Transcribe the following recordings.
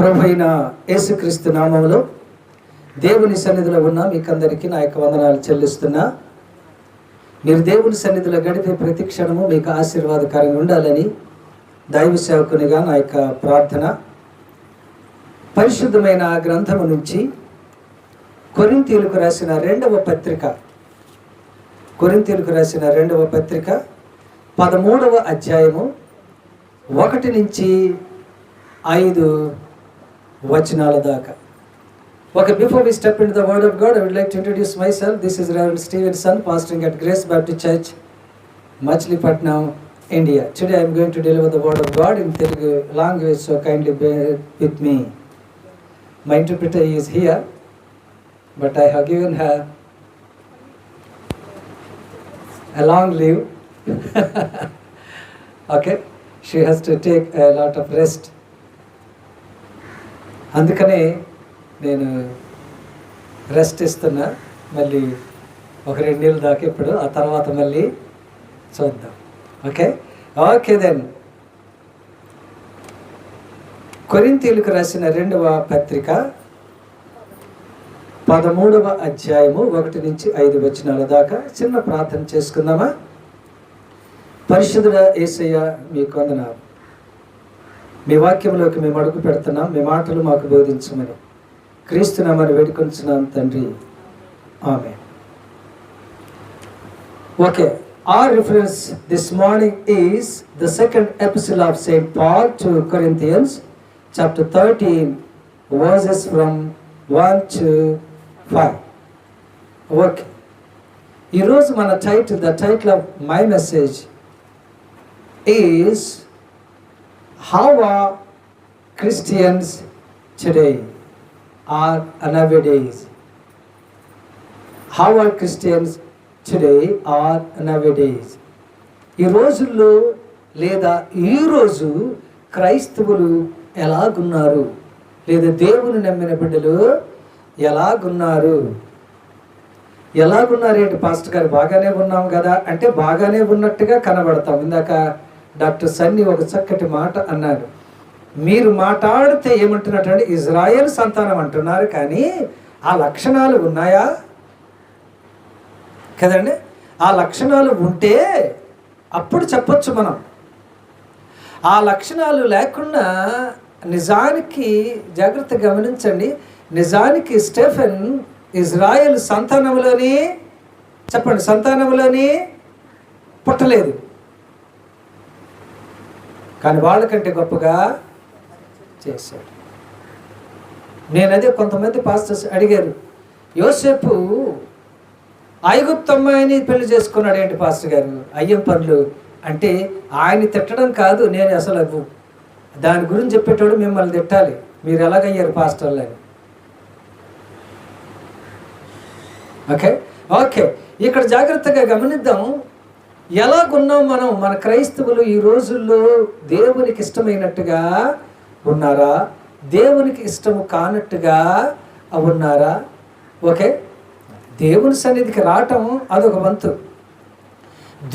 ప్రభు అయిన యేసుక్రీస్తు నామములో దేవుని సన్నిధిలో ఉన్న మీకందరికీ నా యొక్క వందనాలు చెల్లిస్తున్నా. మీరు దేవుని సన్నిధిలో గడిపే ప్రతి క్షణము మీకు ఆశీర్వాదకరంగా ఉండాలని దైవ సేవకునిగా నా యొక్క ప్రార్థన. పరిశుద్ధమైన గ్రంథము నుంచి కొరింథీయులకు రాసిన రెండవ పత్రిక 13వ అధ్యాయము 1 నుంచి 5 వచనాల దాకా. Okay, before we step into the Word of God, I would like to introduce myself. This is Reverend Stevenson, pastoring at Grace Baptist Church, Machilipatnam, India. Today I am going to deliver the Word of God in Telugu language, so kindly bear with me. My interpreter is here, but I have given her a long leave. Okay, she has to take a lot of rest. అందుకనే నేను rest ఇస్తున్నా. మళ్ళీ 1-2 నెలల దాకా ఇప్పుడు, ఆ తర్వాత మళ్ళీ చూద్దాం. Okay then. కొరింథీయులకు రాసిన 2వ పత్రిక 13వ అధ్యాయము 1 నుంచి 5 వచనాల దాకా చిన్న ప్రార్థన చేసుకుందామా? పరిశుద్ధుడా యేసయ్య, మీకు వందనాలు. మీ వాక్యంలోకి మేము అడుగు పెడుతున్నాం. మీ మాటలు మాకు బోధించమని క్రీస్తు నామమున వేడుకొంచున్నాం తండ్రి, ఆమేన్. Okay, our reference this morning is the second epistle of Saint Paul to Corinthians, chapter 13, verses from 1 to 5. Okay, ఈరోజు మన the title of my message is How are Christians today or nowadays? How are Christians today or nowadays? ఈ రోజుల్లో లేదా ఈరోజు క్రైస్తవులు ఎలాగున్నారు, లేదా దేవుని నమ్మిన బిడ్డలు ఎలాగున్నారేంటి పాస్టర్ గారు? బాగానే ఉన్నాం కదా అంటే బాగానే ఉన్నట్టుగా కనబడతాం. ఇందాక డాక్టర్ సన్నీ ఒక చక్కటి మాట అన్నాడు. మీరు మాట్లాడితే ఏమంటున్నట్టంటే ఇజ్రాయెల్ సంతానం అంటున్నారు, కానీ ఆ లక్షణాలు ఉన్నాయా కదండి? ఆ లక్షణాలు ఉంటే అప్పుడు చెప్పొచ్చు మనం. ఆ లక్షణాలు లేకుండా నిజానికి జాగ్రత్త గమనించండి, నిజానికి స్టెఫెన్ ఇజ్రాయెల్ సంతానంలోని పుట్టలేదు, కానీ వాళ్ళకంటే గొప్పగా చేశాడు. నేనదే కొంతమంది పాస్టర్స్ అడిగారు, యోసేపు ఐగుప్తు అమ్మాయిని పెళ్లి చేసుకున్నాడు ఏంటి పాస్టర్ గారు, అయ్యం పనులు అంటే? ఆయన తిట్టడం కాదు, నేను అసలు దాని గురించి చెప్పేటోడు మిమ్మల్ని తిట్టాలి, మీరు ఎలాగయ్యారు పాస్టర్లు అని. ఓకే, ఇక్కడ జాగ్రత్తగా గమనిద్దాం. ఎలాగున్నాం మనం? మన క్రైస్తవులు ఈ రోజుల్లో దేవునికి ఇష్టమైనట్టుగా ఉన్నారా, దేవునికి ఇష్టము కానట్టుగా ఉన్నారా? ఓకే, దేవుని సన్నిధికి రావటం అదొక వంతు,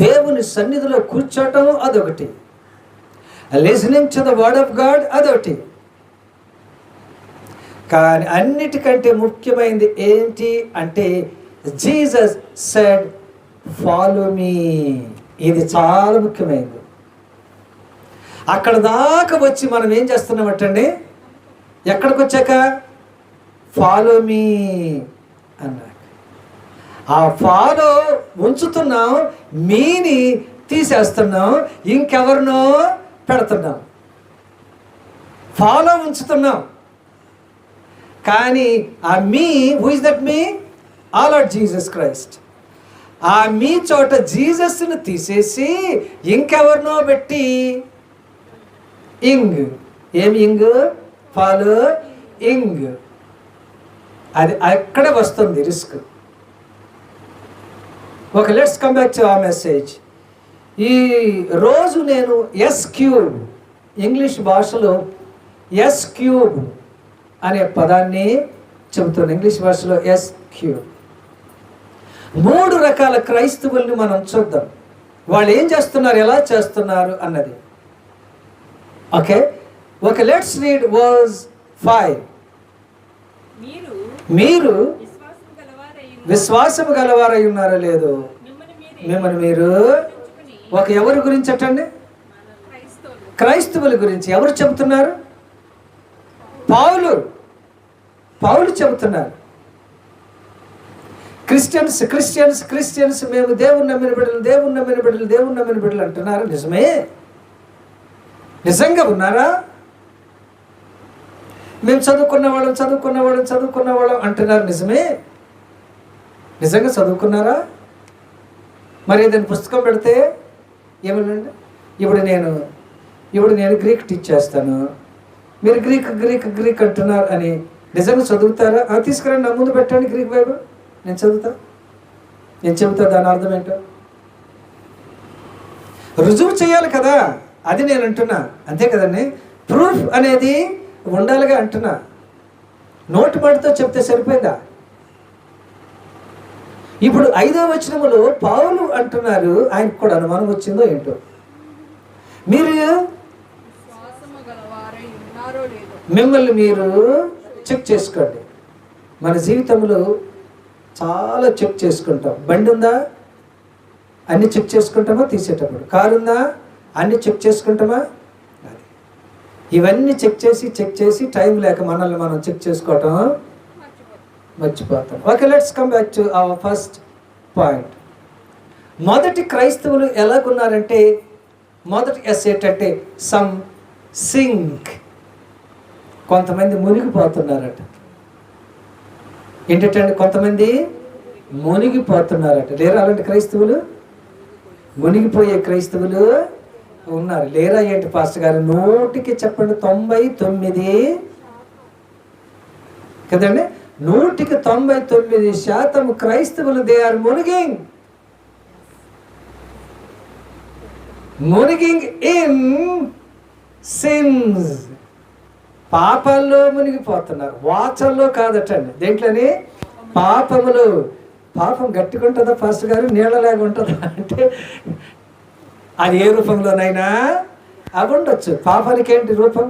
దేవుని సన్నిధిలో కూర్చోవటం అదొకటి, listening to the word of God అదొకటి. కానీ అన్నిటికంటే ముఖ్యమైనది ఏంటి అంటే జీసస్ సెడ్ ఫాలో మీ. ఇది చాలా ముఖ్యమైనది. అక్కడ దాకా వచ్చి మనం ఏం చేస్తున్నామటండి? ఎక్కడికి వచ్చాక ఫాలో మీ అన్నాక ఆ ఫాలో ఉంచుతున్నాం, మీని తీసేస్తున్నాం, ఇంకెవరినో పెడుతున్నాం. ఫాలో ఉంచుతున్నాం, కానీ ఆ మీ, who is that me? All are Jesus Christ. ఆ మీ చోట జీసస్ను తీసేసి ఇంకెవరినో పెట్టి ఇంగ్ ఫాలో ఇంగ్, అది అక్కడే వస్తుంది risk. Okay, let's come back to our message. ఈ రోజు నేను S³ ఇంగ్లీష్ భాషలో S³ అనే పదాన్ని చెబుతున్నాను. ఇంగ్లీష్ భాషలో S³ 3 రకాల క్రైస్తవుల్ని మనం చూద్దాం. వాళ్ళు ఏం చేస్తున్నారు, ఎలా చేస్తున్నారు అన్నది. Okay, let's read verse 5. మీరు విశ్వాసము గలవారై ఉన్నారో లేదో మిమ్మల్ని మీరు ఒక ఎవరి గురించి అటండి? క్రైస్తవుల గురించి. ఎవరు చెబుతున్నారు? పౌలు చెబుతున్నారు. క్రిస్టియన్స్ మేము దేవుని నమ్మిన బిడ్డలు అంటున్నారు. నిజమే? నిజంగా ఉన్నారా? మేము చదువుకున్న వాళ్ళం అంటున్నారు. నిజమే? నిజంగా చదువుకున్నారా? మరి ఏదైనా పుస్తకం పెడితే ఏమనండి, ఇప్పుడు నేను గ్రీక్ టీచ్ చేస్తాను, మీరు గ్రీక్ అంటున్నారు అని నిజంగా చదువుతారా? తీసుకురండి, నా ముందు పెట్టండి గ్రీక్ బైబిల్, నేను చెబుతా దాని అర్థం ఏంటో రుజువు చేయాలి కదా. అది నేను అంటున్నా, అంతే కదండి. ప్రూఫ్ అనేది ఉండాలిగా అంటున్నా. నోటి మాటతో చెప్తే సరిపోయిందా? ఇప్పుడు 5వ వచనములో పౌలు అంటున్నారు, ఆయనకు కూడా అనుమానం వచ్చిందో ఏంటో. మీరు మిమ్మల్ని మీరు చెక్ చేసుకోండి. మన జీవితంలో చాలా చెక్ చేసుకుంటాం. బండి ఉందా? అన్ని చెక్ చేసుకుంటామా తీసేటప్పుడు? కారు ఉందా? అన్ని చెక్ చేసుకుంటామా? ఇవన్నీ చెక్ చేసి టైం లేక మనల్ని మనం చెక్ చేసుకోవటం మర్చిపోతాం. Okay, let's come back to our first point. మొదటి క్రైస్తవులు ఎలాగున్నారంటే, మొదటి ఎస్ ఏంటంటే సమ్ సింక్. కొంతమంది మునిగిపోతున్నారట. ఏంటంటే కొంతమంది మునిగిపోతున్నారట. లేరా అలాంటి క్రైస్తవులు? మునిగిపోయే క్రైస్తవులు ఉన్నారు. లేరా ఏంటి పాస్టర్ గారు? 100కి చెప్పండి 99 కదండి. 100కి 99% క్రైస్తవులు దే ఆర్ మునిగింగ్ ఇన్ సిన్స్. పాపాల్లో మునిగిపోతున్నారు. వాచల్లో కాదటండి. దేంట్లోని? పాపములు. పాపం గట్టిగా ఉంటుందా పాస్టర్ గారు? నీళ్ళలాగా ఉంటుందా అంటే అది ఏ రూపంలోనైనా అవి ఉండొచ్చు. పాపానికి ఏంటి రూపం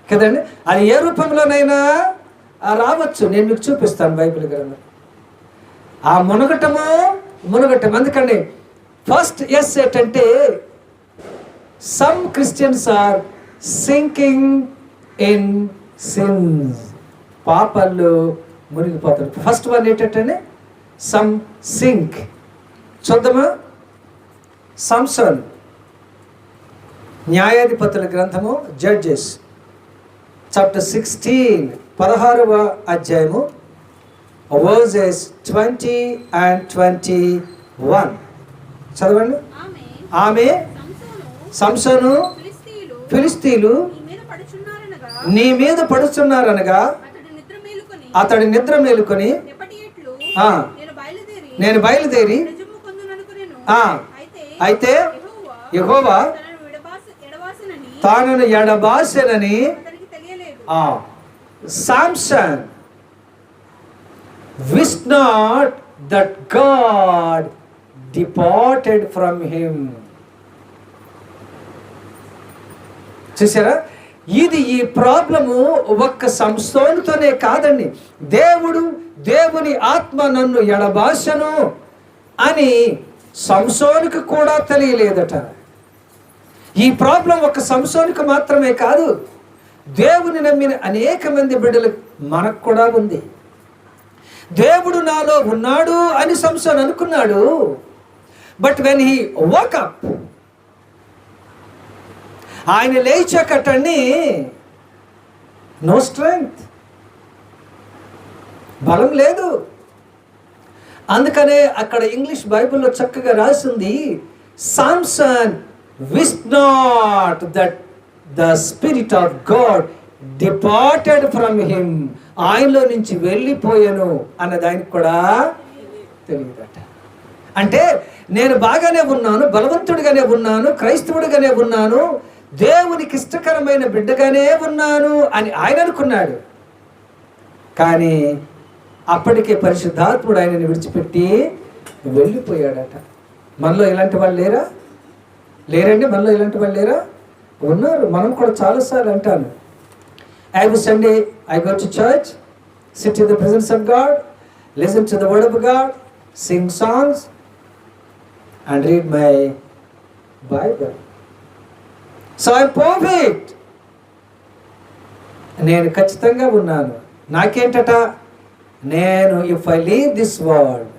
కదండి. అది ఏ రూపంలోనైనా రావచ్చు. నేను మీకు చూపిస్తాను బైబిల్ గ్రంథం. ఆ మునగటం. అందుకండి ఫస్ట్ ఎస్ ఏంటంటే some Christians are sinking in sins. పాపాల్లో మునిగిపోతారు. ఫస్ట్ వన్ ఏంటంటే సమ్ సింక్. చూద్దామా? సంసోన్, న్యాయాధిపతుల గ్రంథము, జడ్జెస్ చాప్టర్ 16 16వ అధ్యాయము వర్సెస్ 20 and 21 చదవండి. ఆమె సంసోను ఫిలిస్తీయులు నీ మీద పడుచున్నారనగా అతడి నిద్ర మేలుకొని నేను బయలుదేరి అయితే యెహోవా తానను ఎడబాసెనని Samson wished not that God departed from him. చూసారా? ఇది ఈ ప్రాబ్లము ఒక్క సంసోనుతోనే కాదండి. దేవుని ఆత్మ నన్ను ఎడబాసను అని సంసోనుకు కూడా తెలియలేదట. ఈ ప్రాబ్లం ఒక సంసోనుకు మాత్రమే కాదు, దేవుని నమ్మిన అనేక మంది బిడ్డలు మనకు కూడా ఉంది. దేవుడు నాలో ఉన్నాడు అని సంసోను అనుకున్నాడు. But when he woke up, ఆయన లేచాకటండి నో స్ట్రెంగ్త్, బలం లేదు. అందుకనే అక్కడ ఇంగ్లీష్ బైబిల్లో చక్కగా రాసింది, Samson wished not that the spirit of God departed from him. ఆయనలో నుంచి వెళ్ళిపోయాను అన్నది ఆయనకు కూడా తెలియదట. అంటే నేను బాగానే ఉన్నాను, బలవంతుడిగానే ఉన్నాను, క్రైస్తవుడిగానే ఉన్నాను, దేవునికి ఇష్టకరమైన బిడ్డగానే ఉన్నాను అని ఆయన అనుకున్నాడు. కానీ అప్పటికే పరిశుద్ధాత్ముడు ఆయనని విడిచిపెట్టి వెళ్ళిపోయాడట. మనలో ఇలాంటి వాళ్ళు లేరండి? మనలో ఇలాంటి వాళ్ళు లేరా? ఉన్నారు. మనం కూడా చాలాసార్లు అంటాను, Every Sunday I go to church, sit in the presence of God, listen to the word of God, sing songs, and read my Bible. So I'm perfect. నేను ఖచ్చితంగా ఉన్నాను. నాకేంటట, నేను if I leave this world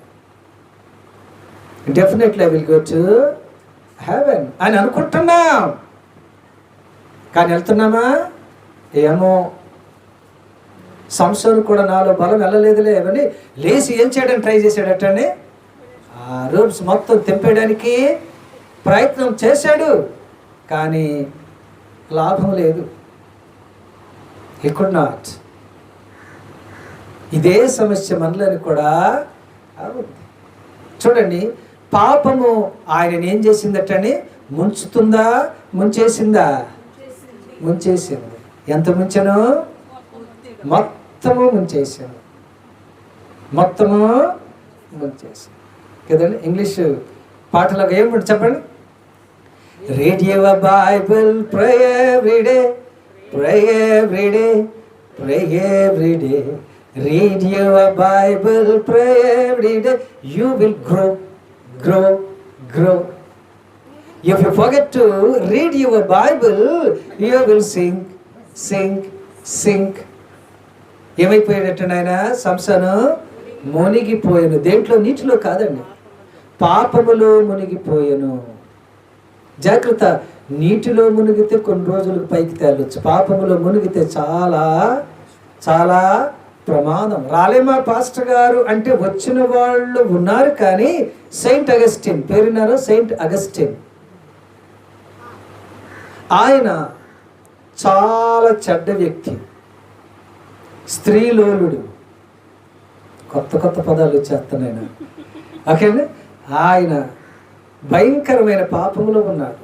definitely I will go to heaven అని అనుకుంటున్నాం. కానీ వెళ్తున్నామా ఏమో. సంసోను కూడా నాలో బలం వెళ్ళలేదులే అని లేచి ఏం చేయడానికి ట్రై చేశాడటండి. ఆ రూమ్స్ మొత్తం తెంపేయడానికి ప్రయత్నం చేశాడు, కానీ లాభం లేదు. He could not. ఇదే సమస్య మనలోని కూడా అవుతుంది. చూడండి, పాపము ఆయనని ఏం చేసిందటండి, ముంచుతుందా ముంచేసిందా? ముంచేసింది. ఎంత ముంచెను? మొత్తము ముంచేసాను. మొత్తము ముంచేసాను కదండి. ఇంగ్లీష్ పాటలాగా ఏమిటి చెప్పండి. Read your Bible, pray every day, pray every day, pray every day. Read your Bible, pray every day. You will grow, grow, grow. If you forget to read your Bible, you will sink, sink, sink. ఏమైపోయాడట నాయన సంసోను? మునిగిపోయాను. దేంట్లో? నీటిలో కాదండి, పాపములో మునిగిపోయాను. జాగ్రత్త. నీటిలో మునిగితే కొన్ని రోజులకు పైకి తేలొచ్చు, పాపములో మునిగితే చాలా చాలా ప్రమాదం. రాలేమా పాస్టర్ గారు అంటే వచ్చిన వాళ్ళు ఉన్నారు, కానీ సెయింట్ అగస్టిన్ పేరున్నారు. సెయింట్ అగస్టిన్ ఆయన చాలా చెడ్డ వ్యక్తి, స్త్రీలోలుడు. కొత్త కొత్త పదాలు వచ్చేస్తున్నాయి. ఓకేనా? ఆయన భయంకరమైన పాపములో ఉన్నాడు.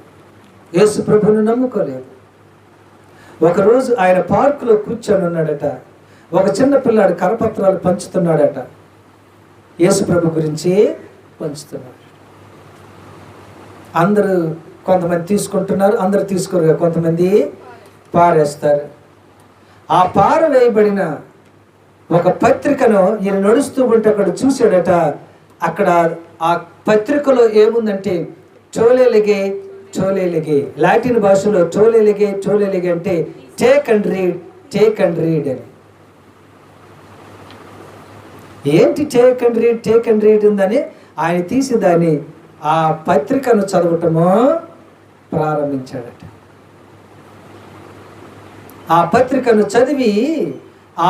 యేసు ప్రభువును నమ్ముకోలేదు. ఒకరోజు ఆయన పార్కులో కూర్చొని ఉన్నాడట. ఒక చిన్న పిల్లాడు కరపత్రాలు పంచుతున్నాడట. యేసు ప్రభు గురించి పంచుతున్నాడు. అందరూ కొంతమంది తీసుకుంటున్నారు, అందరూ తీసుకోరుగా, కొంతమంది పారేస్తారు. ఆ పారవేయబడిన ఒక పత్రికను ఈయన నడుస్తూ ఉంటే అక్కడ చూశాడట. అక్కడ ఆ పత్రికలో ఏముందంటే చోలేలిగే చోలేలిగే, లాటిన్ భాషలో చోలేలిగే చోలేలిగే అంటే take and read, take and read అని. ఏంటి take and read, take and read ఉందని ఆయన తీసి దాన్ని ఆ పత్రికను చదవటము ప్రారంభించాడట. ఆ పత్రికను చదివి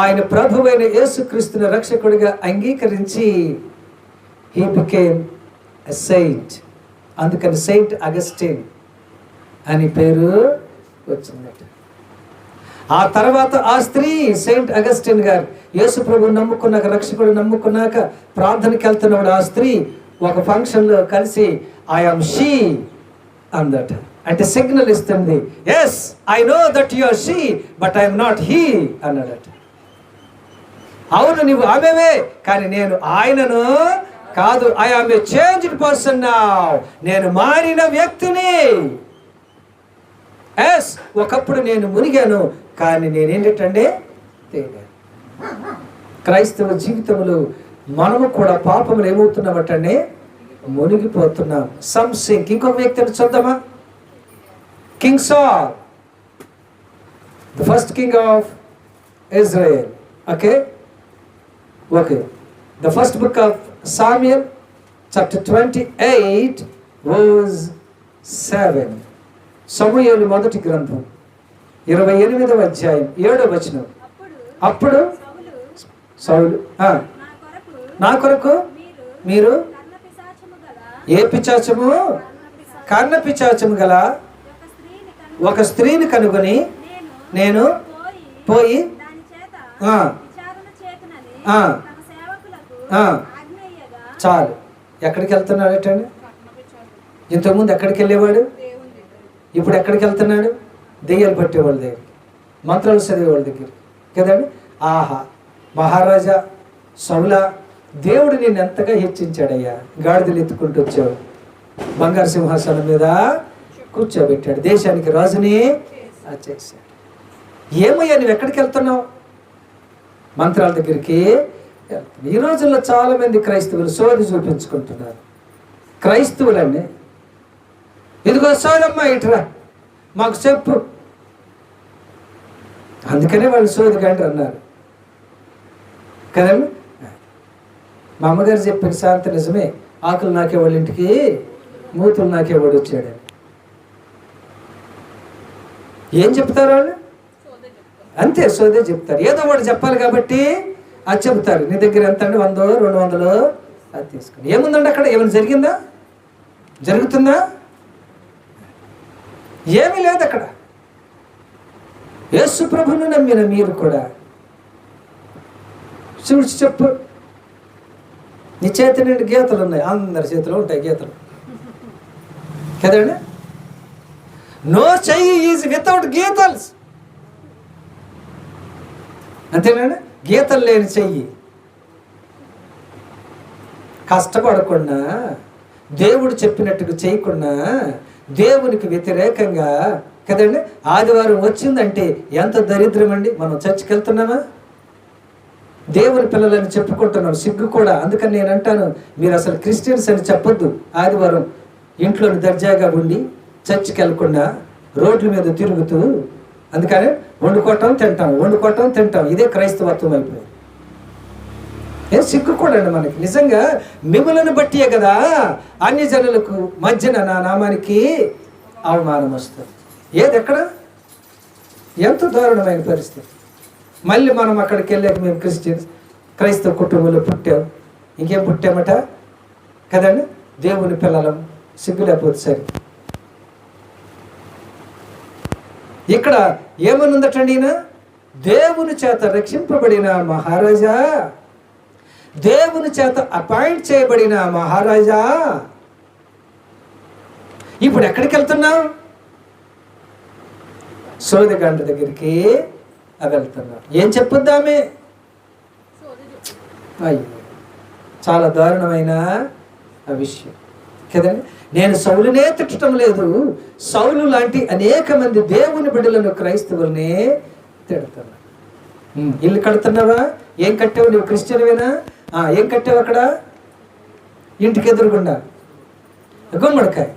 ఆయన ప్రభువైన యేసుక్రీస్తుని రక్షకుడిగా అంగీకరించి he became a saint. అందుకని సెయింట్ అగస్టిన్ అని పేరు వచ్చిందట. ఆ తర్వాత ఆ స్త్రీ సెయింట్ అగస్టిన్ గారు యేసు ప్రభు నమ్ముకున్నాక, రక్షకుడు నమ్ముకున్నాక ప్రార్థనకి వెళ్తున్నప్పుడు ఆ స్త్రీ ఒక ఫంక్షన్లో కలిసి ఐ ఆమ్ షీ అందట. అంటే సిగ్నల్ ఇస్తుంది, yes I know that you are she but I'm not he అన్నాడట. అవును నీవు ఆమెవే, కానీ నేను ఆయనను కాదు. I am a changed person now, నేను మారిన వ్యక్తిని. ఎస్ ఒకప్పుడు నేను మునిగాను, కానీ నేనేంటంటే తేగాను. క్రైస్తవ జీవితంలో మనము కూడా పాపములు ఏమవుతున్నామటండి, మునిగిపోతున్నాం. Some sync. ఇంకొక వ్యక్తిని చూద్దామా? కింగ్ సాల్, the first king of Israel. Okay okay the first book of Samuel chapter 28 verse 7. సమూయేలు మొదటి గ్రంథం 28వ అధ్యాయం 7వ వచనం. అప్పుడు సౌలు నా కొరకు మీరు ఏ పిశాచము? కర్ణ పిశాచము గల ఒక స్త్రీని కనుగొని నేను పోయి చాలు. ఎక్కడికి వెళ్తున్నాడటండి? ఇంతకుముందు ఎక్కడికి వెళ్ళేవాడు, ఇప్పుడు ఎక్కడికి వెళ్తున్నాడు? దెయ్యాలు పట్టేవాళ్ళ దగ్గర, మంత్రాలు చదివేవాళ్ళ దగ్గర కదండి. ఆహా మహారాజా సౌలా, దేవుడు నేను ఎంతగా హెచ్చించాడయ్యా. గాడిదలు ఎత్తుకుంటూ వచ్చావు, బంగారు సింహాసనం మీద కూర్చోబెట్టాడు, దేశానికి రాజుని చేశాడు. ఏమయ్యా నువ్వు ఎక్కడికి వెళ్తున్నావు? మంత్రాల దగ్గరికి. ఈ రోజుల్లో చాలామంది క్రైస్తవులు సోది చూపించుకుంటున్నారు. క్రైస్తవులండి, ఇదిగో సోదమ్మా ఇటురా మాకు చెప్పు. అందుకనే వాళ్ళు సోది గంట అన్నారు కదండి. మా అమ్మగారు చెప్పిన శాంతి నిజమే. ఆకులు నాకే వాళ్ళ ఇంటికి, మూతులు నాకే వాడు వచ్చాడు. ఏం చెప్తారు వాళ్ళు? అంతే, సోదే చెప్తారు. ఏదో వాడు చెప్పాలి కాబట్టి అది చెబుతారు. నీ దగ్గర ఎంత అండి? 100, 200 అది తీసుకుని. ఏముందండి అక్కడ? ఏమైనా జరిగిందా? జరుగుతుందా? ఏమీ లేదు అక్కడ. యేసు ప్రభువును నమ్మిన మీరు కూడా చూసి చెప్పు. నీ చేతి నిండి గీతలు ఉన్నాయి, అందరి చేతిలో ఉంటాయి గీతలు కదండి. నో చెయ్యి ఈజ్ వితౌట్ గీతల్స్, అంతేనండి. గీతలు లేని చెయ్యి. కష్టపడకుండా, దేవుడు చెప్పినట్టుగా చేయకుండా, దేవునికి వ్యతిరేకంగా కదండి. ఆదివారం వచ్చిందంటే ఎంత దరిద్రం అండి. మనం చర్చికి వెళ్తున్నామా? దేవుని పిల్లలని చెప్పుకుంటున్నాం, సిగ్గు కూడా. అందుకని నేను అంటాను, మీరు అసలు క్రిస్టియన్స్ అని చెప్పొద్దు. ఆదివారం ఇంట్లోని దర్జాగా ఉండి చర్చికి వెళ్ళకుండా రోడ్ల మీద తిరుగుతూ, అందుకని వండుకోవటం తింటాం. ఇదే క్రైస్తవత్వం అయిపోయింది. ఏం సిగ్గు కూడా అండి మనకి. నిజంగా మిమ్మల్ని బట్టియే కదా అన్ని జనులకు మధ్యన నా నామానికి అవమానం వస్తుంది. ఏది ఎక్కడ? ఎంత దారుణమైన పరిస్థితి. మళ్ళీ మనం అక్కడికి వెళ్ళాక మేము క్రైస్తవ కుటుంబంలో పుట్టాం. ఇంకేం పుట్టామట కదండి, దేవుని పిల్లలం. సిగ్గు లేకపోతే సరే. ఇక్కడ ఏమనుందటండి? ఈయన దేవుని చేత రక్షింపబడిన మహారాజా, దేవుని చేత అపాయింట్ చేయబడిన మహారాజా. ఇప్పుడు ఎక్కడికి వెళ్తున్నావు? సోదగంట దగ్గరికి వెళ్తున్నావు. ఏం చెప్పుద్దామే? అయ్యో, చాలా దారుణమైన విషయం కదండి. నేను సౌలునే తిట్టడం లేదు, సౌలు లాంటి అనేక మంది దేవుని బిడ్డలను, క్రైస్తవుల్ని తిడుతున్నా. ఇల్లు కడుతున్నావా? ఏం కట్టావు? నువ్వు క్రిస్టియన్వేనా? ఏం కట్టావు అక్కడ? ఇంటికి ఎదురుగుండా గుమ్మడికాయ,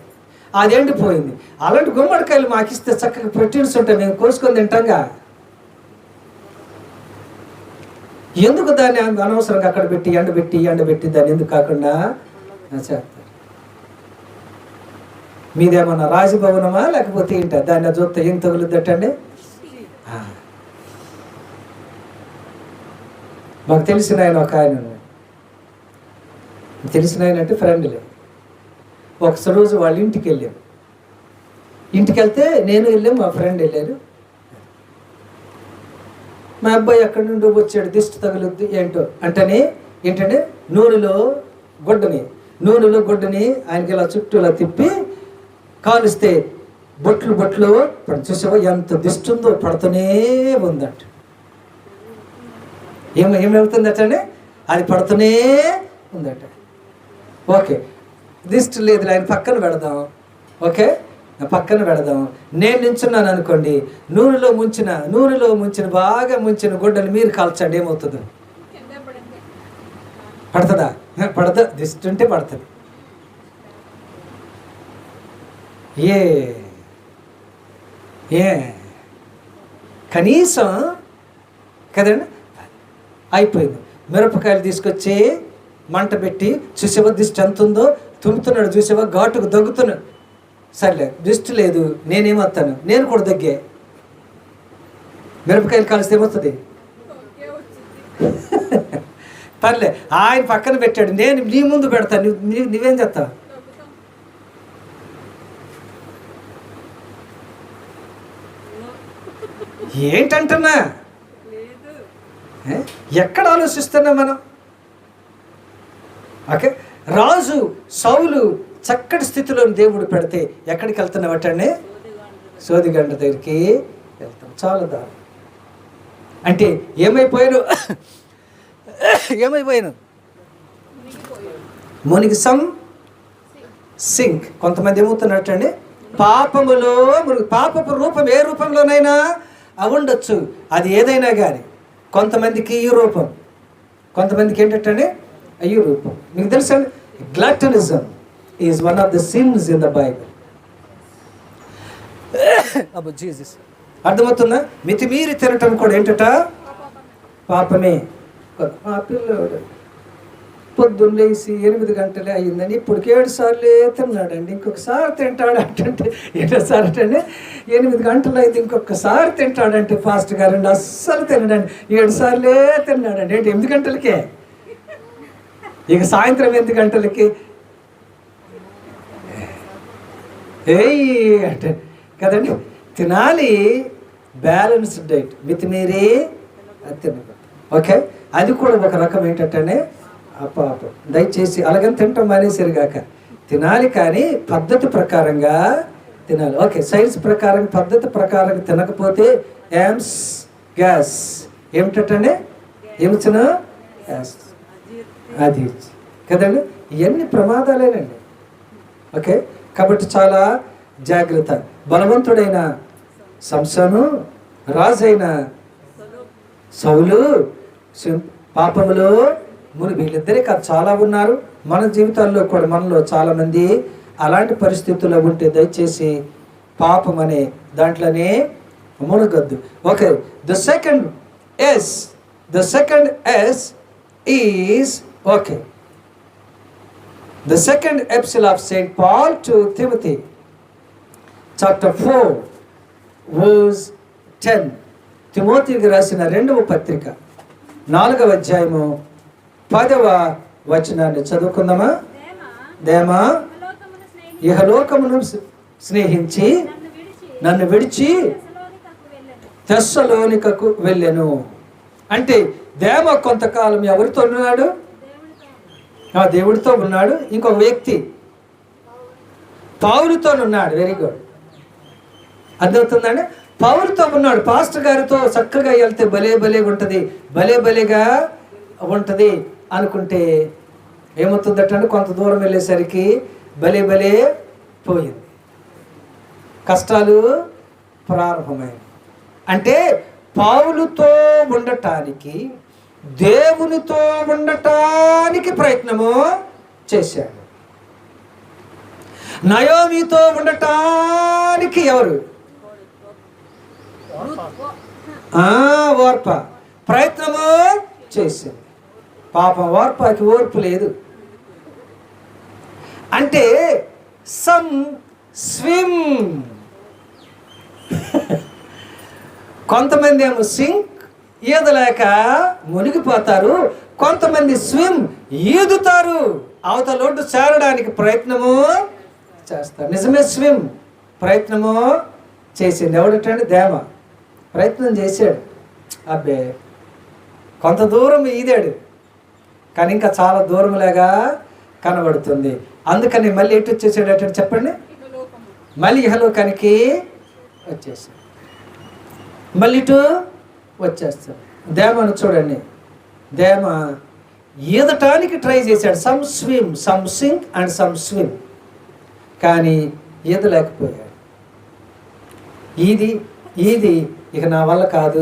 అది ఎండిపోయింది. అలాంటి గుమ్మడికాయలు మాకు ఇస్తే చక్కగా ప్రొటీన్స్ ఉంటాయి, మేము కోసుకొని తింటాంగా. ఎందుకు దాన్ని అనవసరంగా అక్కడ పెట్టి ఎండబెట్టి దాన్ని ఎందుకు కాకుండా చేస్తారు? మీదేమన్నా రాజభవనమా లేకపోతే ఏంటా? దాన్ని చూస్తే ఏం తగులుద్దటండి. మాకు తెలిసిన ఆయన ఒక ఆయన, తెలిసిన ఆయన అంటే ఫ్రెండ్లే. ఒకసారి రోజు వాళ్ళ ఇంటికి వెళ్ళాం. ఇంటికి వెళ్తే నేను వెళ్ళాం, మా ఫ్రెండ్ వెళ్ళారు. మా అబ్బాయి అక్కడి నుండి వచ్చాడు. దిష్టి తగులుద్ది ఏంటో అంటేనే ఏంటంటే నూనెలో గుడ్డని ఆయనకి ఇలా చుట్టూ ఇలా తిప్పి కాలుస్తే బొట్లు చూసావా ఎంత దిష్టి ఉందో, పడుతూనే ఉందంట. ఏమవుతుందటండి? అది పడుతూనే ఉందట. ఓకే, దిష్టి లేదు, ఆయన పక్కన పెడదాం. ఓకే, పక్కన పెడదాం. నేను నించున్నాను అనుకోండి, నూనెలో ముంచిన బాగా ముంచిన గుడ్డని మీరు కాల్చండి, ఏమవుతుందో? పడుతుందా? పడతా. దిష్టి ఉంటే పడుతుంది. ఏ కనీసం కదండి. అయిపోయింది. మిరపకాయలు తీసుకొచ్చి మంట పెట్టి చూసేవా దిష్టి ఎంత ఉందో, తుమ్ముతున్నాడు చూసేవా, ఘాటుకు దగ్గుతున్నాడు. సర్లే దిష్టి లేదు, నేనేమవుతాను, నేను కూడా దగ్గే. మిరపకాయలు కాల్స్తే ఏమవుతుంది? పర్లే, ఆయన పక్కన పెట్టాడు, నేను నీ ముందు పెడతాను, నువ్వేం చేస్తావు? ఏంటంటున్నా? ఎక్కడ ఆలోచిస్తున్నాం మనం? ఓకే, రాజు సౌలు చక్కటి స్థితిలో దేవుడు పెడితే ఎక్కడికి వెళ్తున్నావటండి? సోదిగండ దగ్గరికి వెళ్తాం. చాలా దారుణం. అంటే ఏమైపోయాను? మునిగి సింక్. కొంతమంది ఏమవుతున్నట్టండి? పాపములో పాపపు రూపం ఏ రూపంలోనైనా ఉండొచ్చు. అది ఏదైనా కానీ కొంతమందికి ఈ రూపం, కొంతమందికి ఏంటంటే ఈ రూపం. మీకు తెలుసా, gluttonism is one of the sins in the Bible. అబ్బో జీసస్, అర్థమవుతుందా? మితిమీరి తినటం కూడా ఏంటట, పాపమే. ఆ పిల్లోడు పొద్దున్న లేచి 8 గంటలే అయ్యిందని ఇప్పటికి 7 సార్లే తిన్నాడండి. ఇంకొకసారి తింటాడంటే 7 సార్లు అంటే 8 గంటలు అయితే ఇంకొకసారి తింటాడంటే ఫాస్ట్ గారండి అస్సలు తినడండి. 7 సార్లే తిన్నాడండి. ఏంటి 8 గంటలకే? ఇక సాయంత్రం 8 గంటలకి అంటే కదండి. తినాలి, బ్యాలెన్స్డ్ డైట్, మితిమీరి తినకూడదు. ఓకే, అది కూడా ఒక రకం ఏంటంటే అపాపం. దయచేసి అలాగని తింటాం మానేసారు కాక, తినాలి కానీ పద్ధతి ప్రకారంగా తినాలి. ఓకే, సైన్స్ ప్రకారం పద్ధతి ప్రకారం తినకపోతే యామ్స్ గ్యాస్ ఏమిటంటే ఏమిచ్చిన గ్యాస్ అది కదండి. ఇవన్నీ ప్రమాదాలేనండి. ఓకే, కాబట్టి చాలా జాగ్రత్త. బలవంతుడైన సంసోను, రాజైన సౌలు పాపములో వీళ్ళిద్దరే కాదు, చాలా ఉన్నారు. మన జీవితాల్లో కూడా మనలో చాలామంది అలాంటి పరిస్థితుల్లో ఉంటే దయచేసి పాపం అనే దాంట్లోనే మునగొద్దు. Okay, the second S is okay, the second epistle of Saint Paul to Timothy chapter 4 verse 10. తిమోతికి రాసిన 2వ పత్రిక 4వ అధ్యాయము 10వ వచనాన్ని చదువుకుందామా? దేమా ఇహలోకమును స్నేహించి నన్ను విడిచి తెస్సలోనికకు వెళ్ళెను. అంటే దేమ కొంతకాలం ఎవరితో ఉన్నాడు? దేవుడితో ఉన్నాడు. ఇంకొక వ్యక్తి పౌలుతో ఉన్నాడు. వెరీ గుడ్, అర్థమవుతుందండి. పౌలుతో ఉన్నాడు. పాస్టర్ గారితో చక్కగా వెళ్తే భలే ఉంటుంది, భలేగా ఉంటుంది అనుకుంటే ఏమవుతుందట, కొంత దూరం వెళ్ళేసరికి భలే పోయింది, కష్టాలు ప్రారంభమైంది. అంటే పౌలుతో ఉండటానికి, దేవునితో ఉండటానికి ప్రయత్నము చేశాడు. నయోమితో ఉండటానికి ఎవరు? ఓర్ప ప్రయత్నము చేసింది. పాపం ఓర్పకి ఓర్పు లేదు. అంటే సమ్ స్విమ్, కొంతమంది ఏమో సింక్ ఈదలేక మునిగిపోతారు, కొంతమంది స్విమ్ ఈదుతారు, అవతల ఒడ్డు చేరడానికి ప్రయత్నము చేస్తారు. నిజమే, స్విమ్ ప్రయత్నము చేసింది. ఎవడటండి? దేమ ప్రయత్నం చేశాడు. అబ్బే కొంత దూరం ఈదాడు, కానీ ఇంకా చాలా దూరంలాగా కనబడుతుంది. అందుకని మళ్ళీ ఎటు వచ్చేసాడు అంటే చెప్పండి, మళ్ళీ ఇహలోకానికి వచ్చేసాడు, మళ్ళీ ఇటు వచ్చేస్తాడు. దేమను చూడండి, దేమ ఈదటానికి ట్రై చేశాడు. Some swim, some sink and some swim, కానీ ఈదలేకపోయాడు. ఇది ఇక నా వల్ల కాదు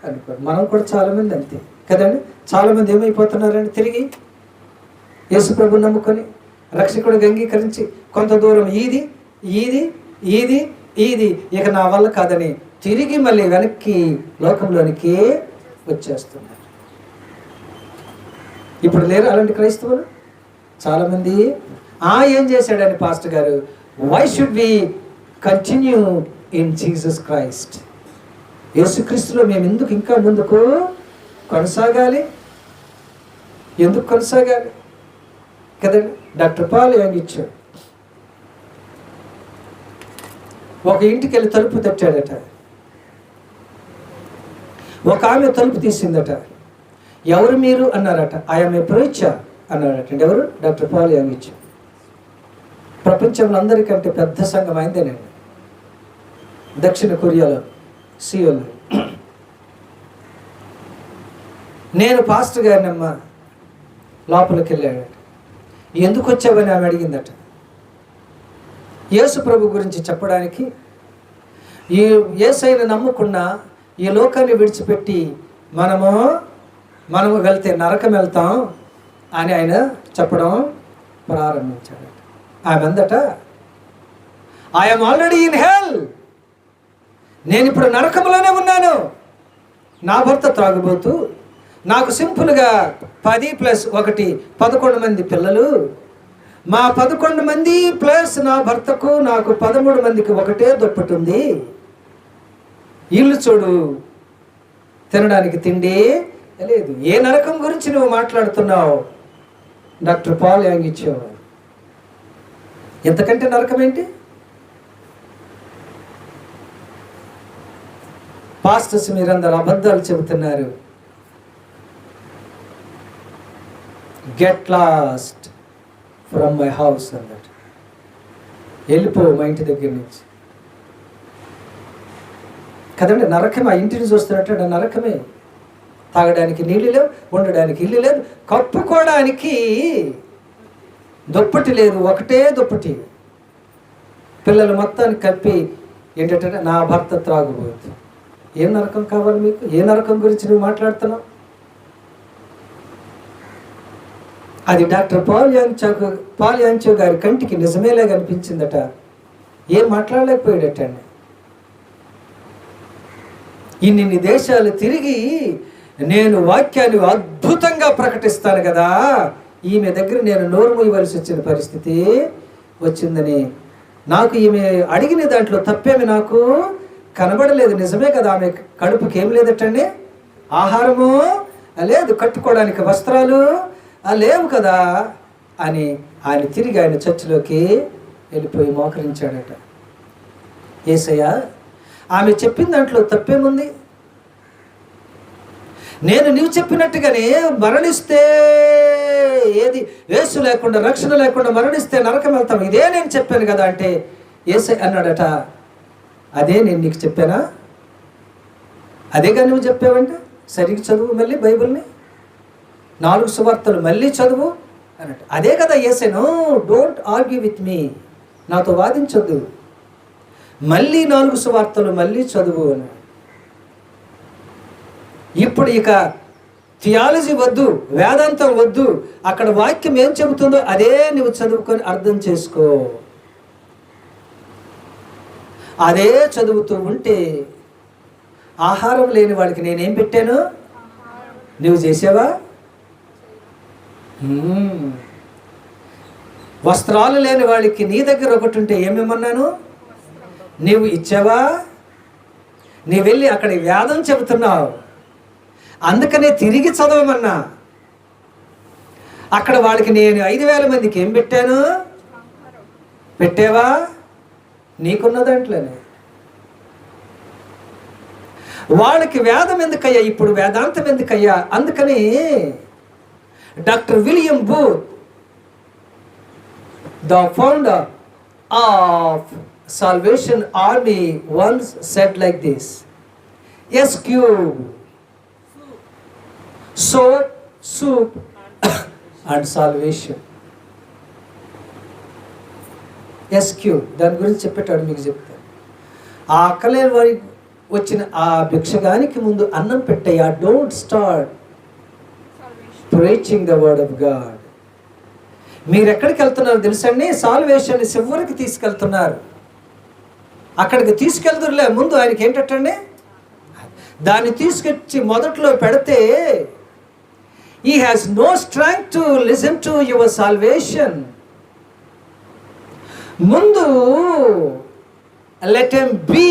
అనుకో. మనం కూడా చాలామంది అంతే కదండి. చాలామంది ఏమైపోతున్నారండి, తిరిగి యేసుప్రభు నమ్ముకొని రక్షకుడిగా అంగీకరించి కొంత దూరం ఈది ఇక నా వల్ల కాదని తిరిగి మళ్ళీ వెనక్కి లోకంలోనికి వచ్చేస్తున్నారు. ఇప్పుడు లేరు అలాంటి క్రైస్తవులు చాలామంది. ఏం చేశాడని పాస్టర్ గారు, why should we continue in Jesus Christ? యేసుక్రీస్తులో మేము ఎందుకు ఇంకా ముందుకు కొనసాగాలి? ఎందుకు కొనసాగాలి కదండి. డాక్టర్ పాల్ యాంగ్ ఇచ్చాడు. ఒక ఇంటికి వెళ్ళి తలుపు తట్టాడట. ఒక ఆమె తలుపు తీసిందట. ఎవరు మీరు అన్నారట. ఐఎమ్ ఏ ప్రీచర్ అన్నాడట. ఎవరు? డాక్టర్ పాల్ యాంగ్ ఇచ్చాడు. ప్రపంచంలో అందరికంటే పెద్ద సంఘం అయిందేనండి, దక్షిణ కొరియాలో, సియోల్లో. నేను పాస్టర్ గారినమ్మ లోపలికి వెళ్ళాడట. ఎందుకు వచ్చావని ఆమె అడిగిందట. యేసు ప్రభు గురించి చెప్పడానికి, ఈ యేసయ్యను నమ్ముకున్న ఈ లోకాన్ని విడిచిపెట్టి మనము వెళ్తే నరకం వెళ్తాం అని ఆయన చెప్పడం ప్రారంభించాడు. ఆమె అందట, ఐఎమ్ ఆల్రెడీ ఇన్ హెల్, నేను ఇప్పుడు నరకంలోనే ఉన్నాను. నా భర్త త్రాగుబోతూ, నాకు సింపుల్గా 10 + 1 11 మంది పిల్లలు, మా 11 మంది ప్లస్ నా భర్తకు నాకు 13 మందికి ఒకటే దుప్పటి ఉంది. ఇల్లు చూడు, తినడానికి తిండి లేదు. ఏ నరకం గురించి నువ్వు మాట్లాడుతున్నావు? డాక్టర్ పాల్ యాంగ్ ఇచ్చేవారు. ఎంతకంటే నరకం ఏంటి? పాస్టర్స్ మీరందరూ అబద్ధాలు చెబుతున్నారు. Get lost from my house అన్నట్టు, వెళ్ళిపో మా ఇంటి దగ్గర నుంచి. కదండి, నరకం. ఆ ఇంటిని చూస్తున్నట్టు నరకమే. తాగడానికి నీళ్ళు లేవు, ఉండడానికి ఇల్లు లేదు, కప్పుకోవడానికి దుప్పటి లేదు, ఒకటే దుప్పటి. పిల్లలు మొత్తాన్ని కప్పి ఏంటంటే నా భర్త త్రాగుబోతు. ఏం నరకం కావాలి మీకు? ఏ నరకం గురించి నువ్వు మాట్లాడుతున్నావు? అది డాక్టర్ పాల్ యాంగ్ గారి కంటికి నిజమేలా కనిపించిందట. ఏం మాట్లాడలేకపోయాడటండి. ఇన్ని దేశాలు తిరిగి నేను వాక్యాన్ని అద్భుతంగా ప్రకటిస్తాను కదా, ఈమె దగ్గర నేను నోరు మూయవలసి వచ్చిన పరిస్థితి వచ్చిందని. నాకు ఈమె అడిగిన దాంట్లో తప్పేమి నాకు కనబడలేదు. నిజమే కదా, ఆమె కడుపుకి ఏం లేదటండి, ఆహారము లేదు, కట్టుకోవడానికి వస్త్రాలు లేవు కదా అని ఆయన తిరిగి ఆయన చర్చిలోకి వెళ్ళిపోయి మోకరించాడట. యేసయ్య, ఆమె చెప్పిన దాంట్లో తప్పేముంది? నీవు చెప్పినట్టుగానే మరణిస్తే ఏది యేసు లేకుండా, రక్షణ లేకుండా మరణిస్తే నరకం వెళ్తాం, ఇదే నేను చెప్పాను కదా అంటే యేసయ్య అన్నాడట, అదే నేను నీకు చెప్పానా? అదేగా నువ్వు చెప్పావంటే సరిగ్గా చదువు, మళ్ళీ బైబిల్ని 4 సువార్తలు మళ్ళీ చదువు అన్నట్టు. అదే కదా యేసయ్య, no don't argue with me, నాతో వాదించొద్దు, మళ్ళీ 4 సువార్తలు మళ్ళీ చదువు అని. ఇప్పుడు ఇక థియాలజీ వద్దు, వేదాంతం వద్దు, అక్కడ వాక్యం ఏం చెబుతుందో అదే నువ్వు చదువుకొని అర్థం చేసుకో. అదే చదువుతూ ఉంటే ఆహారం లేని వాడికి నేనేం పెట్టాను? నువ్వు చేసావా? వస్త్రాలు లేని వాడికి నీ దగ్గర ఒకటి ఉంటే ఏమేమన్నాను? నీవు ఇచ్చావా? నీ వెళ్ళి అక్కడ వేదం చెబుతున్నావు, అందుకనే తిరిగి చదవమన్నా. అక్కడ వాళ్ళకి నేను 5,000 మందికి ఏం పెట్టాను? పెట్టావా? నీకున్న దాంట్లోనే. వాళ్ళకి వేదం ఎందుకయ్యా, ఇప్పుడు వేదాంతం ఎందుకయ్యా? అందుకని doctor William booth, the founder of salvation army, once said like this: SQ, sword, soup and salvation. SQ దాని గురించి చెప్పేటాడు, మీకు చెప్తాను. ఆ అక్కలేని వారికి వచ్చిన ఆ భిక్షగానికి ముందు అన్నం పెట్టయ్యా. Don't start preaching the word of God. మీరు ఎక్కడికి వెళ్తున్నారు తెలుసండి? సాల్వేషన్ చివరికి తీసుకెళ్తున్నారు. అక్కడికి తీసుకెళ్తురులే, ముందు ఆయనకి ఏంటంటే దాన్ని తీసుకొచ్చి మొదట్లో పెడితే he has no strength to listen to your salvation. ముందు let him be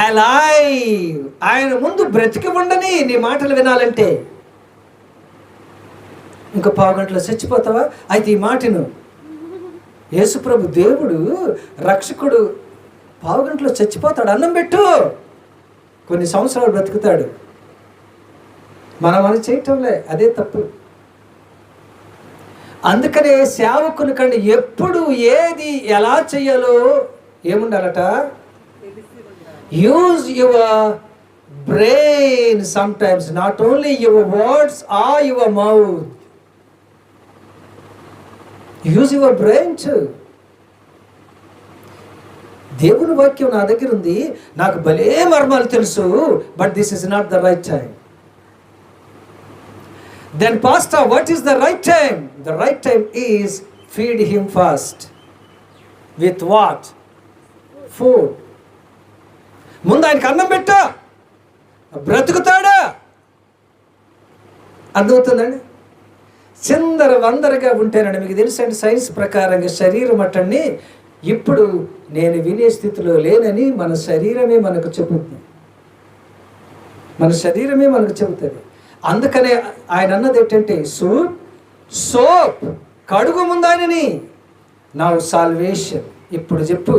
alive, ఆయన ముందు బ్రతికి ఉండని నీ మాటలు వినాలంటే. ఇంకా 1/2 గంటలో చచ్చిపోతావా? అయితే ఈ మాటను, యేసుప్రభు దేవుడు రక్షకుడు 1/2 గంటలో చచ్చిపోతాడు, అన్నం పెట్టు, కొన్ని సంవత్సరాలు బ్రతుకుతాడు. మనం చేయటంలే, అదే తప్పు. అందుకనే సేవకుని కంటే ఎప్పుడు ఏది ఎలా చెయ్యాలో ఏముండాలట? Use your brain sometimes, not only your words or your mouth. Use your brain too. దేవుని వాక్యం నా దగ్గర ఉంది, నాకు భలే మర్మాలు తెలుసు, but this is not the right time. Then pastor, what is the right time? The right time is feed him first. With what? Food. ముందు ఆయనకి అన్నం పెట్టా, బ్రతుకుతాడా? అర్థమవుతుందండి? చిందర వందరగా ఉంటేనండి, మీకు తెలుసండి సైన్స్ ప్రకారంగా శరీరం అట్టండి ఇప్పుడు నేను వినే స్థితిలో లేనని మన శరీరమే మనకు చెబుతుంది. మన శరీరమే మనకు చెబుతుంది. అందుకనే ఆయన అన్నది ఏంటంటే సోప్ కడుగు ముందు ఆయనని, నా సాల్వేషన్. ఇప్పుడు చెప్పు,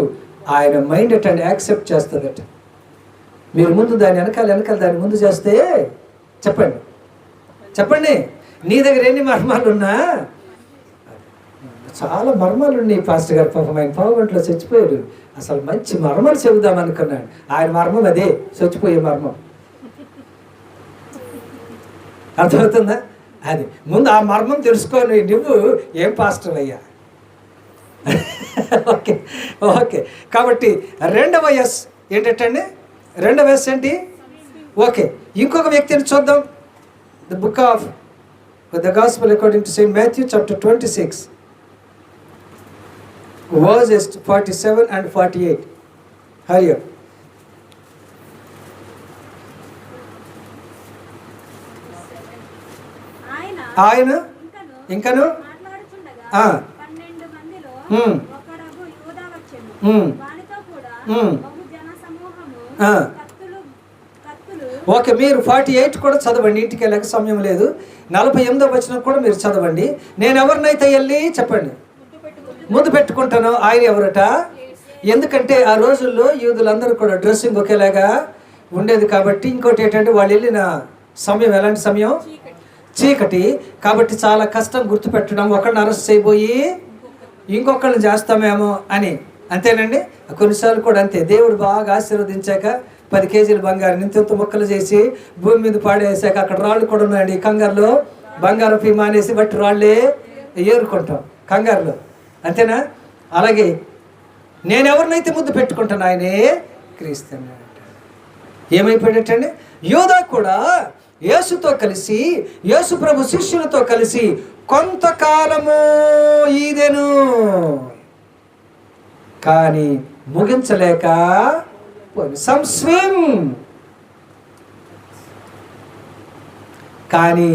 ఆయన మైండ్ అటండి యాక్సెప్ట్ చేస్తుందట. మీరు ముందు దాని వెనకాల దాని ముందు చేస్తే చెప్పండి నీ దగ్గర ఎన్ని మర్మాలు ఉన్నా, చాలా మర్మాలు ఉన్నాయి పాస్టర్ గారు, పాపం ఆయన పావుగంటలో చచ్చిపోయారు. అసలు మంచి మర్మాలు చెబుదాం అనుకున్నాడు. ఆయన మర్మం అదే, చచ్చిపోయే మర్మం. అర్థమవుతుందా? అది ముందు ఆ మర్మం తెలుసుకొని నువ్వు ఏం పాస్టర్ అయ్యా. ఓకే ఓకే కాబట్టి రెండవ ఎస్ ఏంటంటే, రెండవ ఎస్ ఏంటి? ఓకే, ఇంకొక వ్యక్తిని చూద్దాం. The book of the gospel according to Saint Matthew chapter 26 verses 47 and 48. Hurry up. ఆయన ఇంకను ఓకే, మీరు 48 కూడా చదవండి, ఇంటికి వెళ్ళక సమయం లేదు. 48వ వచనం కూడా మీరు చదవండి. నేను ఎవరినైతే వెళ్ళి చెప్పండి ముందు పెట్టుకుంటాను, ఆయన ఎవరట? ఎందుకంటే ఆ రోజుల్లో యూదులందరూ కూడా డ్రెస్సింగ్ ఒకేలాగా ఉండేది కాబట్టి. ఇంకోటి ఏంటంటే వాళ్ళు వెళ్ళిన సమయం ఎలాంటి సమయం? చీకటి. కాబట్టి చాలా కష్టం గుర్తుపెట్టడం, ఒకళ్ళని అరెస్ట్ చేయబోయి ఇంకొకళ్ళని చేస్తామేమో అని. అంతేనండి, కొన్నిసార్లు కూడా అంతే. దేవుడు బాగా ఆశీర్వదించాక 10 కేజీల బంగారం ఇంత ముక్కలు చేసి భూమి మీద పాడేసాక అక్కడ రాళ్ళు కూడా ఉన్నాయండి. కంగారులో బంగారం ఫీ మానేసి బట్టి రాళ్ళే ఏరుకుంటాం కంగారులో, అంతేనా? అలాగే నేను ఎవరినైతే ముద్దు పెట్టుకుంటాను ఆయనే క్రీస్తుని. ఏమైపోయినట్టండి, యోధా కూడా యేసుతో కలిసి, యేసు ప్రభు శిష్యులతో కలిసి కొంతకాలము ఈదెను, కానీ ముగించలేక సమ్ స్విమ్, కానీ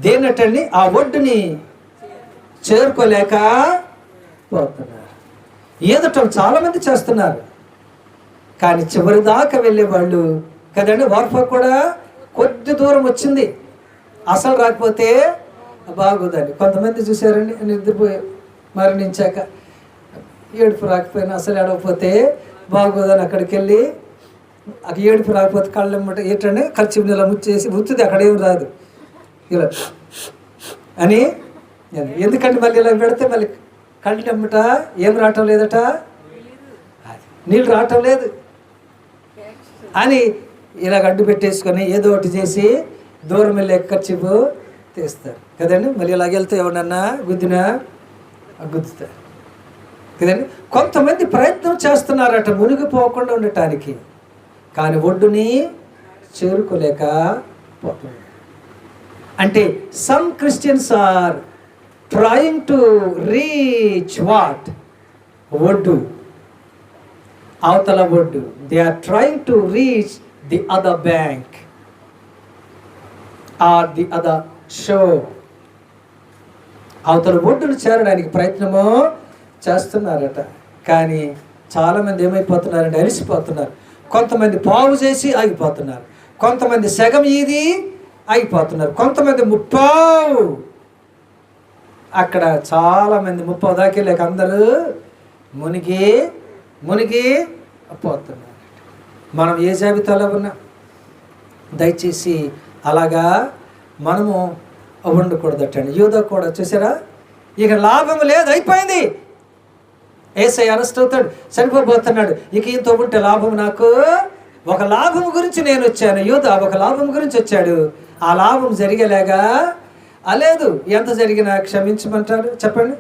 దేనటండి ఆ ఒడ్డుని చేరుకోలేక పోతున్నారు. ఈదటం చాలా మంది చేస్తున్నారు, కానీ చివరి దాకా వెళ్ళే వాళ్ళు కదండి. వార్ఫా కూడా కొద్ది దూరం వచ్చింది, అసలు రాకపోతే బాగోదని. కొంతమంది చూసారండి, నిద్రపోయి మరణించాక ఏడుపు రాకపోయినా అసలు ఏడవకపోతే బాగోదని అక్కడికి వెళ్ళి ఏడుపు రాకపోతే కళ్ళెమ్మట ఏంటంటే ఖర్చు ఇలా ముచ్చేసి ముచ్చుది, అక్కడేం రాదు ఇలా అని. ఎందుకంటే మళ్ళీ ఇలా పెడితే మళ్ళీ కళ్ళెమ్మట ఏం రావటం లేదట, నీళ్ళు రావటం లేదు అని ఇలాగ అడ్డు పెట్టేసుకొని ఏదో ఒకటి చేసి దూరం వెళ్ళి ఖర్చు తీస్తారు కదండి. మళ్ళీ ఇలాగ వెళ్తే ఎవరన్నా గుద్దినా గుద్దుతారు కదండి. కొంతమంది ప్రయత్నం చేస్తున్నారట మునిగిపోకుండా ఉండటానికి, కానీ ఒడ్డుని చేరుకోలేక పోతున్నారు. అంటే some Christians are trying to reach what? ఒడ్డు, అవతల ఒడ్డు. They are trying to reach the other bank or the other shore. అవతల ఒడ్డును చేరడానికి ప్రయత్నము చేస్తున్నారట, కానీ చాలామంది ఏమైపోతున్నారంటే అలిసిపోతున్నారు. కొంతమంది పావు చేసి ఆగిపోతున్నారు, కొంతమంది సగం ఈది ఆగిపోతున్నారు, కొంతమంది ముప్పావు. అక్కడ చాలామంది ముప్పావు దాకా లేక అందరూ మునిగి పోతున్నారు. మనం ఏ జాబితాలో ఉన్నా దయచేసి అలాగా మనము ఉండకూడదటండి. యూదా కూడా చూసారా, ఇక లాభం లేదు, అయిపోయింది. ఏసై అరెస్ట్ అవుతాడు, చనిపోబోతున్నాడు. ఇక ఈయనతో ఉంటే లాభం నాకు, ఒక లాభం గురించి నేను వచ్చాను. యూదా ఒక లాభం గురించి వచ్చాడు, ఆ లాభం జరిగేలాగా లేదు. ఎంత జరిగినా క్షమించమంటాడు, చెప్పండి,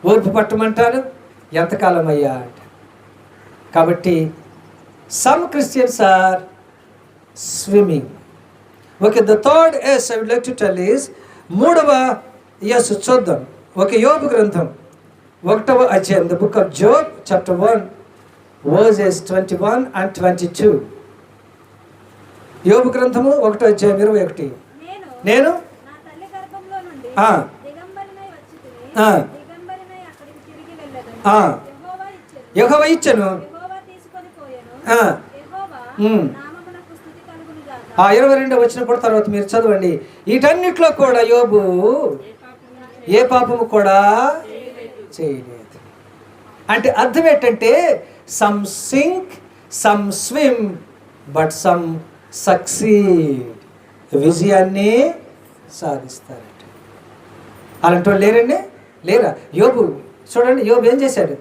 ఓర్పు పట్టమంటాడు. ఎంతకాలం అయ్యా అంటే కాబట్టి some Christians are swimming. Okay, the third S I would like to tell is, మూడవ ఎస్ చూద్దాం. ఒక యోబు గ్రంథం 1వ అధ్యాయం, the book of Job chapter 1 verses 21 and 22. యోబు గ్రంథము 1వ అధ్యాయం 21. నేను యెహోవా ఇచ్చెను. 22వ వచనం కూడా తర్వాత మీరు చదవండి. వీటన్నిటిలో కూడా యోబు ఏ పాపము కూడా చేయలేదు. అంటే అర్థం ఏంటంటే some sink, some swim, but some succeed. విజయాన్ని సాధిస్తారట. అలాంటి వాళ్ళు లేరండి, లేరా? యోబు చూడండి, యోబు ఏం చేశాడు?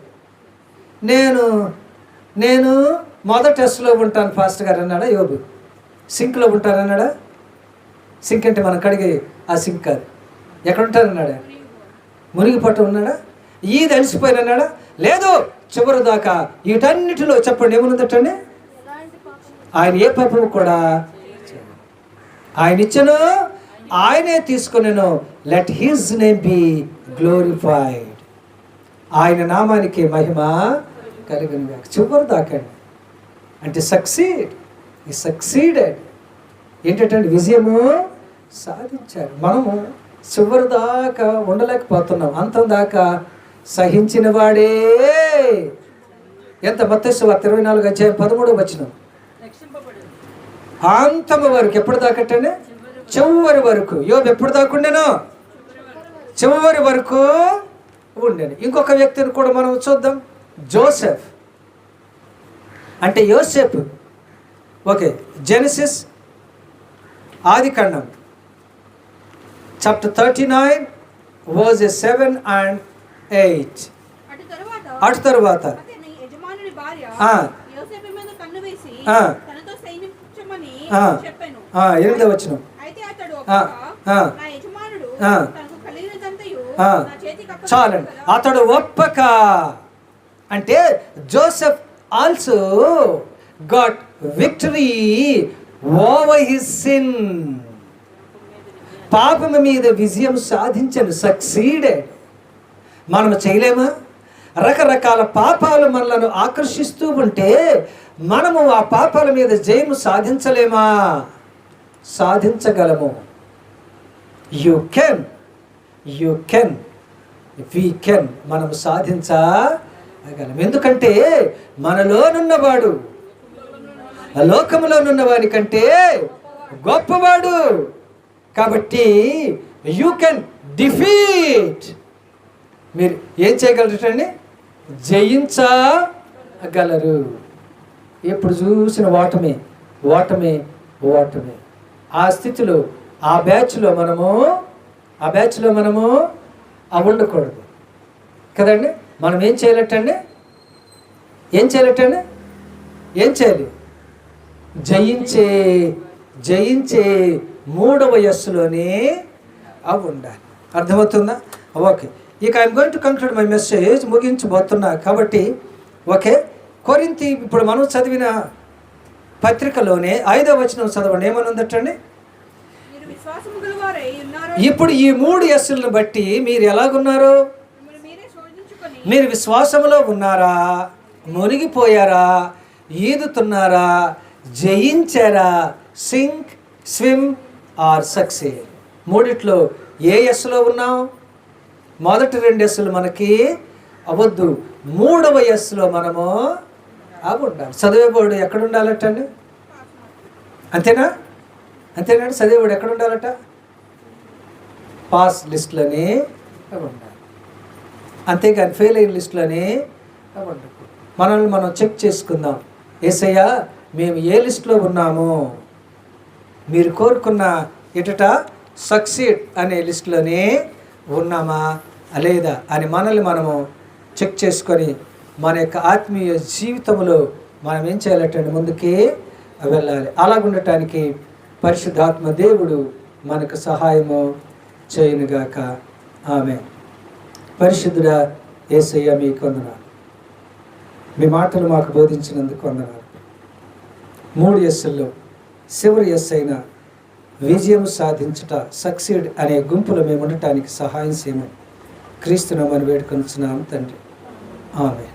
నేను మొదటి టెస్ట్లో ఉంటాను ఫాస్ట్ గారు అన్నాడా యోబు? సింక్లో ఉంటానన్నాడా? సింక్ అంటే మనం కడిగే ఆ సింక్ కాదు. ఎక్కడ ఉంటానన్నాడా? మునిగిపట్టు ఉన్నాడా? ఈది అలసిపోయినన్నాడా? లేదు, చివరి దాకా వీటన్నిటిలో చెప్పండి ఏమనుందటండి? ఆయన ఏ పాపము కూడా ఆయన ఇచ్చను, ఆయనే తీసుకునేను. Let his name be glorified. ఆయన నామానికి మహిమ కలిగిన చివరి దాకండి. అంటే సక్సీడెడ్ ఏంటంటే విజయము సాధించారు. మనము చివరి దాకా ఉండలేకపోతున్నాం. అంతం దాకా సహించిన వాడే ఎంత మత్తయి సువార్త 24వ అధ్యాయం 13వ వచనం. అంతము వరకు ఎప్పుడు దాకట్టండి? చివరి వరకు. యోబు ఎప్పుడు దాకుండేనో? చివరి వరకు ఉండేను. ఇంకొక వ్యక్తిని కూడా మనం చూద్దాం, జోసెఫ్. అంటే యోసేపు. Okay, Genesis Adikandam chapter 39 versus 7 and 8. అటు తరువాత ఎనిమిదవ వచనం. చాలండి. అతడు ఒప్పక అంటే Joseph also got victory over his sin. పాపము మీద విజయం సాధించను, సక్సీడెడ్. మనం చేయలేమా? రకరకాల పాపాలు మనలను ఆకర్షిస్తూ ఉంటే మనము ఆ పాపాల మీద జయము సాధించలేమా? సాధించగలము. You can, we can. మనం సాధించగలం. ఎందుకంటే మనలోనున్నవాడు లోకములోనున్న వాడి కంటే గొప్పవాడు. కాబట్టి యూ కెన్ డిఫీట్. మీరు ఏం చేయగలరండి? జయించగలరు. ఎప్పుడు చూసిన ఓటమే. ఆ స్థితిలో ఆ బ్యాచ్లో మనము ఉండకూడదు కదండి. మనం ఏం చేయాలి? జయించే మూడవ యస్సులోనే అవి ఉండాలి. అర్థమవుతుందా? ఓకే, ఇక I'm going to conclude my message. ముగించబోతున్నా. కాబట్టి ఓకే, కొరింథీ ఇప్పుడు మనం చదివిన పత్రికలోనే 5వ వచనం చదవండి. ఏమనుందటండి? ఇప్పుడు ఈ 3 యస్సులను బట్టి మీరు ఎలాగున్నారు? మీరు విశ్వాసములో ఉన్నారా? మునిగిపోయారా? ఈదుతున్నారా? జయించారా? Sink, swim or succeed. మూడిట్లో ఏ యస్సులో ఉన్నాం? మొదటి 2 యస్సులు మనకి అవద్దు. 3వ యస్సులో మనము అవి ఉండాలి. చదివేవాడు ఎక్కడ ఉండాలటండి? అంతేనా? చదివేవాడు ఎక్కడ ఉండాలట? పాస్ లిస్టులోనే ఉండాలి. అంతేగాని ఫెయిల్ అయిన లిస్టులోనే ఉండకూడదు. మనల్ని మనం చెక్ చేసుకుందాం. యేసయ్య, మేము ఏ లిస్టులో ఉన్నాము? మీరు కోరుకున్న ఎటట సక్సీడ్ అనే లిస్టులోనే ఉన్నామా లేదా అని మనల్ని మనము చెక్ చేసుకొని మన యొక్క ఆత్మీయ జీవితంలో మనం ఏం చేయాలంటే ముందుకే వెళ్ళాలి. అలాగుండటానికి పరిశుద్ధాత్మ దేవుడు మనకు సహాయము చేయనుగాక. ఆమేన్. పరిశుద్ధుడా యేసయ్య, మీకు వందనాలు. మీ మాటలు మాకు బోధించినందుకు వందనాలు. 3 ఎస్సుల్లో చివరి ఎస్ అయిన విజయం సాధించుట, సక్సీడ్ అనే గుంపులో మేము ఉండటానికి సహాయం చేయమని క్రీస్తు నామమున వేడుకొనుచున్నాము తండ్రి. ఆమేన్.